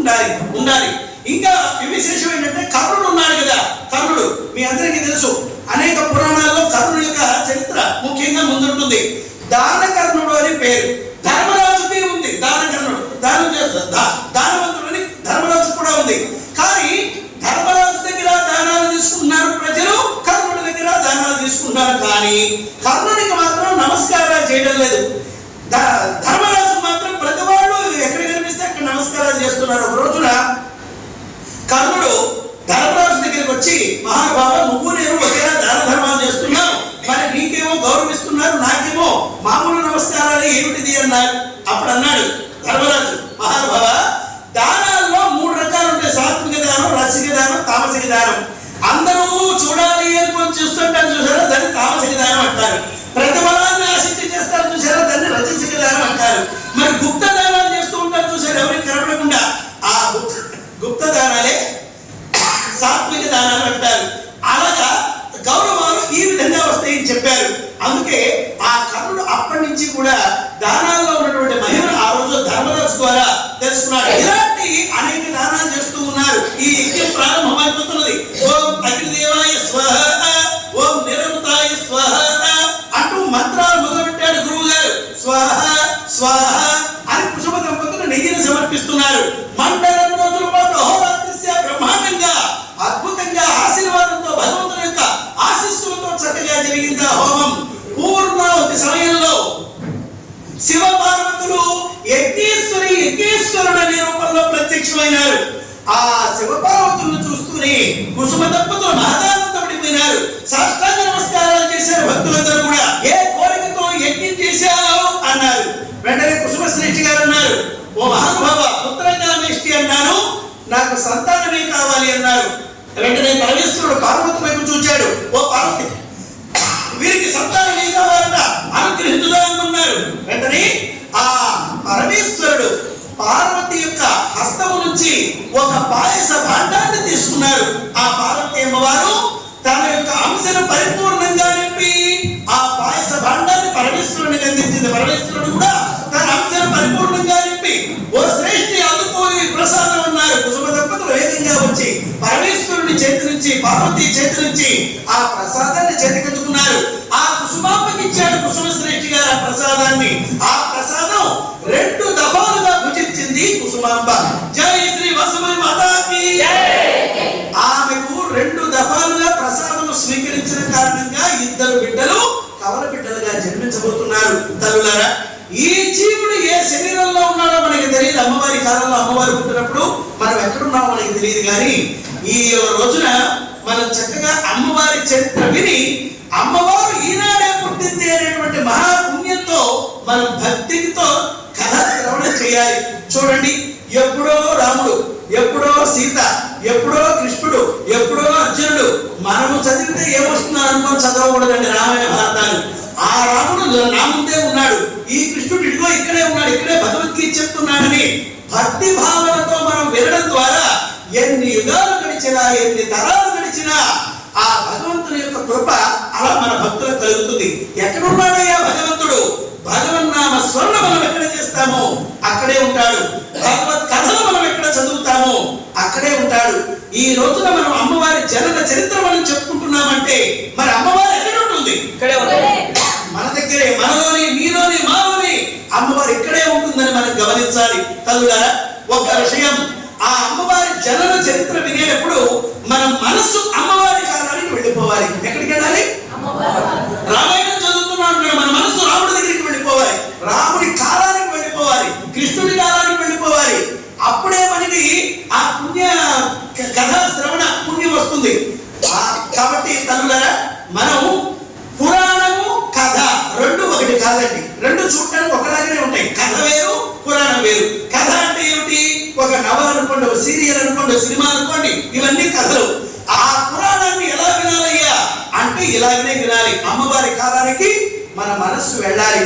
ఉండాలి ఉండాలి. ఇంకా విశేషం ఏంటంటే కర్ణుడు ఉన్నాడు కదా, కర్ణుడు మీ అందరికీ తెలుసు, అనేక పురాణాల్లో కర్ణుడు యొక్క చరిత్ర ముఖ్యంగా ముందుంటుంది. దానకర్ణుడు అని పేరు, ధర్మరాజుకి ఉంది దానకర్ణుడు, దానం చేస్తాడు, దానవంతుడు అని ధర్మరాజు కూడా ఉంది. కానీ ధర్మరాజు దగ్గర దానాలు తీసుకుంటున్నారు ప్రజలు, కర్ణుడి దగ్గర దానాలు తీసుకుంటున్నారు. కానీ కర్ణుడికి మాత్రం నమస్కారాలు చేయడం లేదు. ధర్మరాజు మాత్రం ప్రతి వాళ్ళు ఎక్కడ కనిపిస్తే అక్కడ నమస్కారాలు చేస్తున్నారు. ఒక రోజున కర్ణుడు ధర్మరాజు దగ్గరికి వచ్చి, మహానుభావ నువ్వు నేను ఒకేలా దాన ధర్మాలు చేస్తున్నావు, మరి నీకేమో గౌరవిస్తున్నారు, నాకేమో మామూలు నమస్కారాలు ఏమిటిది అన్నారు. అప్పుడు అన్నాడు ధర్మరాజు, మహానుభావ దానాల్లో 3 రకాలు ఉంటాయి, సాత్విక దానం, రసిక దానం, తామసిక దానం. అందరూ చూడాలి అనుకొని చూస్తుంటారు చూసారా, దాన్ని తామసిక దానం అంటారు. ప్రతిఫలాన్ని ఆశించి చేస్తారు చూసారా, దాన్ని రజసిక దానం అంటారు. మరి గుప్త దానాలు చేస్తూ ఉంటారు చూసారు, ఎవరికి కనపడకుండా, ఆ గుప్త దానాలే సాత్విక దానాలు అంటారు. అలాగా గౌరవాలు ఈ విధంగా వస్తాయని చెప్పారు. అందుకే ఆ కర్ణుడు అప్పటి నుంచి కూడా దానాల్లో ఉన్నటువంటి మహిమను ఆ రోజు ధర్మరాజు ద్వారా తెలుసుకున్నాడు. ఇలాంటి అనేక దానాలు చేస్తూ ఉన్నారు. ఈ యజ్ఞం ప్రారంభమైపోతున్నది. ఓం అగ్నిదేవాయ స్వహ, ఓం నిరంతాయ స్వహ అంటూ మంత్రాలు మొదలుపెట్టాడు గురువు గారు. స్వహ స్వహ అని కుసుమ దంపతులు నెయ్యిని సమర్పిస్తున్నారు. మండలం రోజుల పాటు అహోరాత్రిస్య బ్రహ్మాండంగా అద్భుతంగా ఆశీర్వాదంతో భగవంతుని యొక్క ఆశీస్సులతో చక్కగా జరిగింది ఆ హోమం. పూర్ణావతి సమయంలో శివ పార్వతులు యజ్ఞేశ్వరుడు అనే రూపంలో ప్రత్యక్షమైనారు. ఆ శివ పార్వతులను చూస్తూనే కుసుమ దంపతులు మహదానందపడిపోయినారు. సాష్టాంగ నమస్కారాలు చేశారు భక్తులందరూ కూడా. ఏ కోరికతో యజ్ఞం చేశావు అన్నారు. వెంటనే కుసుమ శ్రేష్ఠి గారు అన్నారు, ఓ మహానుభావ పుత్రకామేష్టి అన్నాను, నాకు సంతానమే కావాలి అన్నారు. వెంటనే పరమేశ్వరుడు పార్వతి వైపు చూచాడు, ఓ పార్వతి వీరికి సంతానమే కావాలట, అనుగ్రహించుదామన్నారు. వెంటనే ఆ పరమేశ్వరుడు పార్వతి యొక్క హస్తము నుంచి ఒక పాయస భాండాన్ని తీసుకున్నారు. ఆ పార్వతి అమ్మవారు తన యొక్క అంశను పరిపూర్ణంగా నింపి ఆ పాయస భాండాన్ని పరమేశ్వరునికి అందించింది. పరమేశ్వరుడు కూడా తన అంశను పరిపూర్ణంగా నింపి, ఓ శ్రేష్ఠి అందుకో ఈ ప్రసాదం అన్నారు. కుసుమ దంపతులు వేగంగా వచ్చి పరమేశ్వరుని చేతి నుంచి, పార్వతి చేతి నుంచి ఆ ప్రసాదాన్ని చేతికెత్తుకున్నారు. ఆ కుసుమాంబకి ఇచ్చాడు కుసుమ శ్రేష్ఠి గారు ఆ ప్రసాదాన్ని. ఆ ప్రసాదం 2 దఫాలుగా భుజించింది కుసుమాంబ. జై శ్రీ వసుమతి మాతాకి. ఆమెకు 2 దఫాలుగా ప్రసాదం స్వీకరించిన కారణంగా 2 బిడ్డలు కవల బిడ్డలుగా జన్మించబోతున్నారు. తల్లులారా, ఈ జీవుడు ఏ శరీరంలో ఉన్నాడో మనకి తెలియదు. అమ్మవారి కాలంలో అమ్మవారు పుట్టినప్పుడు మనం ఎక్కడున్నామో మనకి తెలియదు. కానీ ఈ రోజున మనం చక్కగా అమ్మవారి చరిత్ర విని, అమ్మవారు ఈనాడే పుట్టింది అనేటువంటి మహాపుణ్యంతో మనం భక్తితో కథ శ్రవణం చేయాలి. చూడండి, ఎప్పుడో రాముడు, ఎప్పుడో సీత, ఎప్పుడో కృష్ణుడు, ఎప్పుడో అర్జునుడు. మనము చదివితే ఏమొస్తుందో అనుకోని చదవకూడదండి రామాయణ భారతాలు. ఆ రాముడు నా ముందే ఉన్నాడు, ఈ కృష్ణుడు ఇదిగో ఇక్కడే ఉన్నాడు, ఇక్కడే భగవద్గీత చెప్తున్నాడని భక్తి భావనతో మనం వినడం ద్వారా ఎన్ని యుగాలు గడిచినా, ఎన్ని తరాలు గడిచినా ఆ భగవంతుని యొక్క కృప అలా మన భక్తులకు కలుగుతుంది. ఎక్కడున్నాడయ్యా భగవంతుడు? భగవన్నామ స్మరణ మనం ఎక్కడ చేస్తామో అక్కడే ఉంటాడు. భగవత్ కథలు మనం ఎక్కడ చదువుతామో అక్కడే ఉంటాడు. ఈ రోజున మనం అమ్మవారి జనన చరిత్ర మనం చెప్పుకుంటున్నామంటే మరి అమ్మవారు ఎక్కడ ఉంటుంది? ఇక్కడే ఉంటుంది, మన దగ్గరే, మనలోని, మీలోని, మాలోని అమ్మవారు ఇక్కడే ఉంటుందని మనం గమనించాలి. తల్లులారా, ఒక విషయం, ఆ అమ్మవారి జనన చరిత్ర వినేటప్పుడు మన మనస్సు అమ్మవారి కాలానికి వెళ్ళిపోవాలి. ఎక్కడికి వెళ్ళాలి? రామాయణం చదువుతున్నాం, మన మనస్సు రాముడి దగ్గరికి వెళ్ళిపోవాలి, రాముడి కాలానికి వెళ్ళిపోవాలి, కృష్ణుడి కాలానికి వెళ్ళిపోవాలి. అప్పుడే మనకి ఆ పుణ్య కథా శ్రవణ పుణ్యం వస్తుంది. కాబట్టి తల్లులారా, మనం పురాణము కథ 2 ఒకటి కాదండి. 2 చూడటానికి ఒకలాగానే ఉంటాయి. కథ వేరు, పురాణం వేరు. కథ అంటే ఏమిటి? ఒక నవల అనుకోండి, ఒక సీరియల్ అనుకోండి, సినిమా అనుకోండి, ఇవన్నీ కథలు. ఆ పురాణాన్ని ఎలా వినాలయ్యా అంటే ఇలాగనే వినాలి. అమ్మవారి కాలానికి మన మనస్సు వెళ్ళాలి.